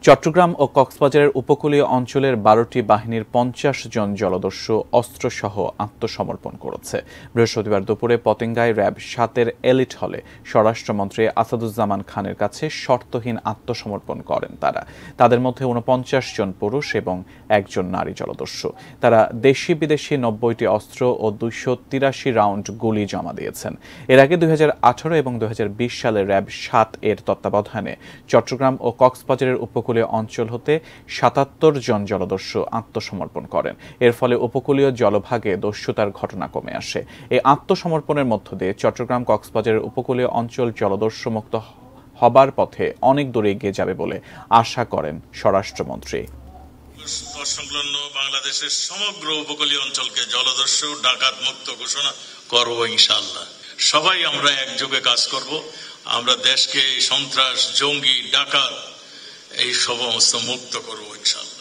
চট্টগ্রাম ও কক্সবাজারের উপকূলীয় অঞ্চলের ১২টি বাহিনীর ৫০ জন জলদস্যু অস্ত্রসহ আত্মসমর্পণ করেছে। বৃহস্পতিবার দুপুরে পতেঙ্গায় র্যাব ৭-এর এলিট হলে স্বরাষ্ট্রমন্ত্রী আসাদুজ্জামান খানের কাছে শর্তহীন আত্মসমর্পণ করেন তারা। তাদের মধ্যে ৪৯ জন পুরুষ এবং একজন নারী জলদস্যু। তারা দেশি বিদেশি ৯০টি অস্ত্র ও ২৮৩ রাউন্ড গুলি জমা দিয়েছেন। এর আগে ২০১৮ এবং ২০২০ সালে র্যাব ৭-এর তত্ত্বাবধানে চট্টগ্রাম ও কক্সবাজারের উপকূলীয় অঞ্চল হতে ৭৭ জন জলদস্যু আত্মসমর্পণ করেন। এর ফলে উপকূলীয় জলভাগে দস্যুতার ঘটনা কমে আসে। এই আত্মসমর্পণের মধ্য দিয়ে চট্টগ্রাম কক্সবাজারের উপকূলীয় অঞ্চল জলদস্যু মুক্ত হবার পথে অনেক দূরে এগিয়ে যাবে বলে আশা করেন স্বরাষ্ট্রমন্ত্রী। সংলগ্ন বাংলাদেশের সমগ্র উপকূলীয় অঞ্চলকে জলদস্যু ডাকাত মুক্ত ঘোষণা করব ইনশাআল্লাহ। সবাই আমরা একযোগে কাজ করব। আমরা দেশকে সন্ত্রাস, জঙ্গি, ডাকাত এই সমস্ত মুক্ত করব ইনশাআল্লাহ।